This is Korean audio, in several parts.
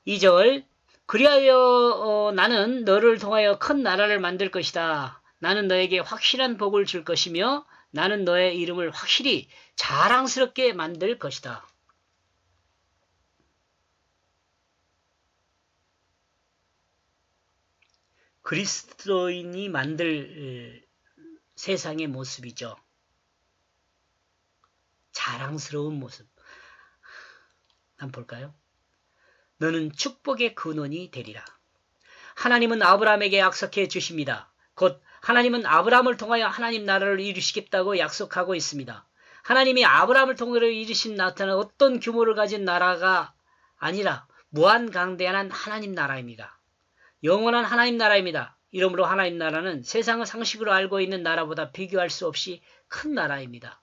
2절 그리하여 나는 너를 통하여 큰 나라를 만들 것이다. 나는 너에게 확실한 복을 줄 것이며 나는 너의 이름을 확실히 자랑스럽게 만들 것이다. 그리스도인이 만들 세상의 모습이죠. 자랑스러운 모습. 한번 볼까요? 너는 축복의 근원이 되리라. 하나님은 아브라함에게 약속해 주십니다. 곧 하나님은 아브라함을 통하여 하나님 나라를 이루시겠다고 약속하고 있습니다. 하나님이 아브라함을 통하여 이루신 나라는 어떤 규모를 가진 나라가 아니라 무한강대한 하나님 나라입니다. 영원한 하나님 나라입니다. 이러므로 하나님 나라는 세상을 상식으로 알고 있는 나라보다 비교할 수 없이 큰 나라입니다.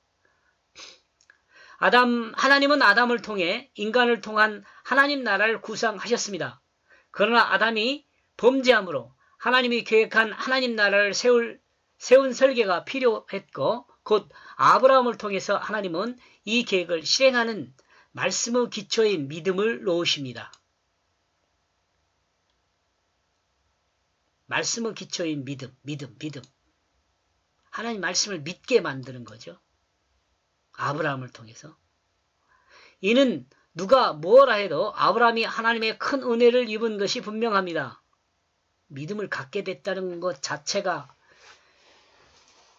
하나님은 아담을 통해 인간을 통한 하나님 나라를 구상하셨습니다. 그러나 아담이 범죄함으로 하나님이 계획한 하나님 나라를 세운 설계가 필요했고 곧 아브라함을 통해서 하나님은 이 계획을 실행하는 말씀의 기초인 믿음을 놓으십니다. 말씀의 기초인 믿음. 하나님 말씀을 믿게 만드는 거죠. 아브라함을 통해서. 이는 누가 뭐라 해도 아브라함이 하나님의 큰 은혜를 입은 것이 분명합니다. 믿음을 갖게 됐다는 것 자체가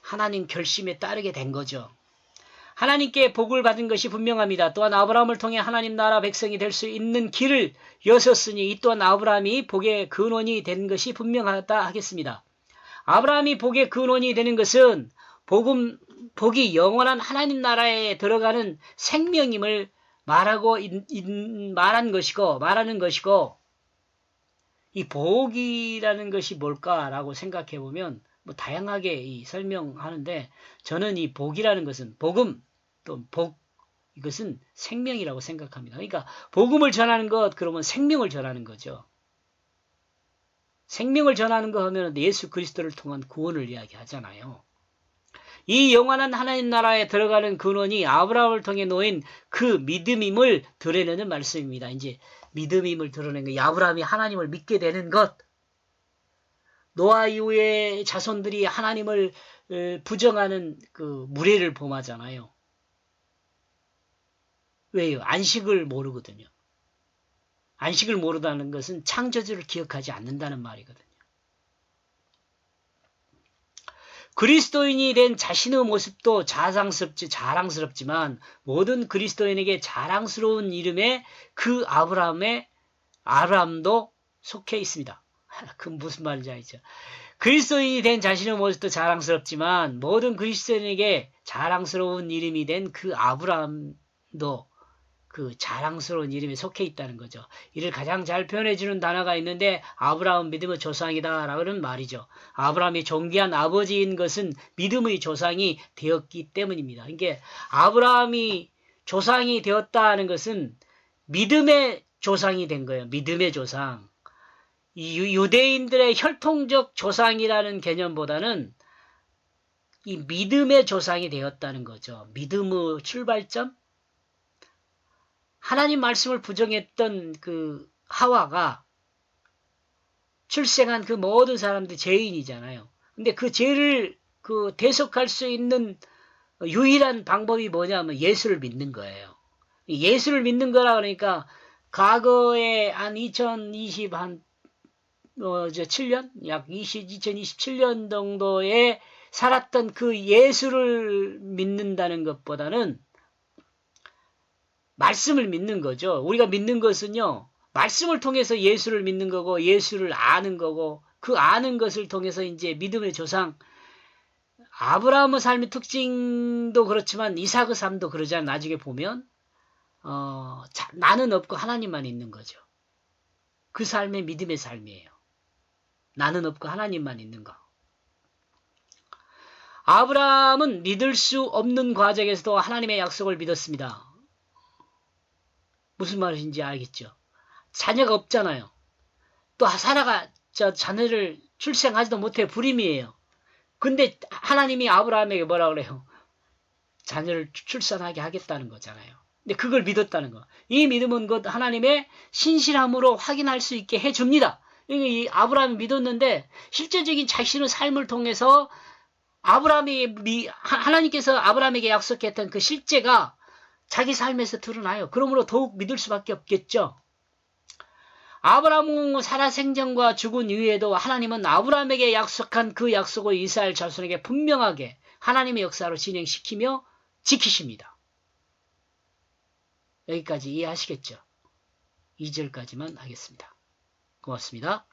하나님 결심에 따르게 된 거죠. 하나님께 복을 받은 것이 분명합니다. 또한 아브라함을 통해 하나님 나라 백성이 될 수 있는 길을 여셨으니 이 또한 아브라함이 복의 근원이 된 것이 분명하다 하겠습니다. 아브라함이 복의 근원이 되는 것은 복이 영원한 하나님 나라에 들어가는 생명임을 말하는 것이고 이 복이라는 것이 뭘까라고 생각해 보면 뭐 다양하게 설명하는데 저는 이 복이라는 것은 복음 또 이것은 생명이라고 생각합니다. 그러니까 복음을 전하는 것 그러면 생명을 전하는 거죠. 생명을 전하는 거 하면 예수 그리스도를 통한 구원을 이야기하잖아요. 이 영원한 하나님 나라에 들어가는 근원이 아브라함을 통해 놓인 그 믿음임을 드러내는 말씀입니다. 이제 믿음임을 드러내는 거, 아브라함이 하나님을 믿게 되는 것, 노아 이후에 자손들이 하나님을 부정하는 그 무례를 범하잖아요. 왜요? 안식을 모르거든요. 안식을 모르다는 것은 창조주를 기억하지 않는다는 말이거든요. 그리스도인이 된 자신의 모습도 자랑스럽지만 모든 그리스도인에게 자랑스러운 이름에 그 아브라함도 속해 있습니다. 그 무슨 말인지 알죠? 그리스도인이 된 자신의 모습도 자랑스럽지만 모든 그리스도인에게 자랑스러운 이름이 된 그 아브라함도 그 자랑스러운 이름에 속해 있다는 거죠. 이를 가장 잘 표현해주는 단어가 있는데 아브라함 믿음의 조상이다 라는 말이죠. 아브라함이 존귀한 아버지인 것은 믿음의 조상이 되었기 때문입니다. 그러니까 아브라함이 조상이 되었다는 것은 믿음의 조상이 된 거예요. 믿음의 조상. 이 유대인들의 혈통적 조상이라는 개념보다는 이 믿음의 조상이 되었다는 거죠. 믿음의 출발점? 하나님 말씀을 부정했던 그 하와가 출생한 그 모든 사람들이 죄인이잖아요. 근데 그 죄를 대속할 수 있는 유일한 방법이 뭐냐면 예수를 믿는 거예요. 예수를 믿는 거라 그러니까 과거에 한 2027년? 약 2027년 정도에 살았던 그 예수를 믿는다는 것보다는 말씀을 믿는 거죠. 우리가 믿는 것은요. 말씀을 통해서 예수를 믿는 거고 예수를 아는 거고 그 아는 것을 통해서 이제 믿음의 조상 아브라함의 삶의 특징도 그렇지만 이삭의 삶도 그러잖아요. 나중에 보면 나는 없고 하나님만 있는 거죠. 그 삶의 믿음의 삶이에요. 나는 없고 하나님만 있는 거. 아브라함은 믿을 수 없는 과정에서도 하나님의 약속을 믿었습니다. 무슨 말인지 알겠죠? 자녀가 없잖아요. 또 사라가 자녀를 출생하지도 못해 불임이에요. 근데 하나님이 아브라함에게 뭐라 그래요? 자녀를 출산하게 하겠다는 거잖아요. 근데 그걸 믿었다는 거. 이 믿음은 곧 하나님의 신실함으로 확인할 수 있게 해줍니다. 이 아브라함이 믿었는데 실제적인 자신의 삶을 통해서 하나님께서 아브라함에게 약속했던 그 실제가 자기 삶에서 드러나요. 그러므로 더욱 믿을 수밖에 없겠죠. 아브라함은 살아생전과 죽은 이후에도 하나님은 아브라함에게 약속한 그 약속을 이스라엘 자손에게 분명하게 하나님의 역사로 진행시키며 지키십니다. 여기까지 이해하시겠죠? 2절까지만 하겠습니다. 고맙습니다.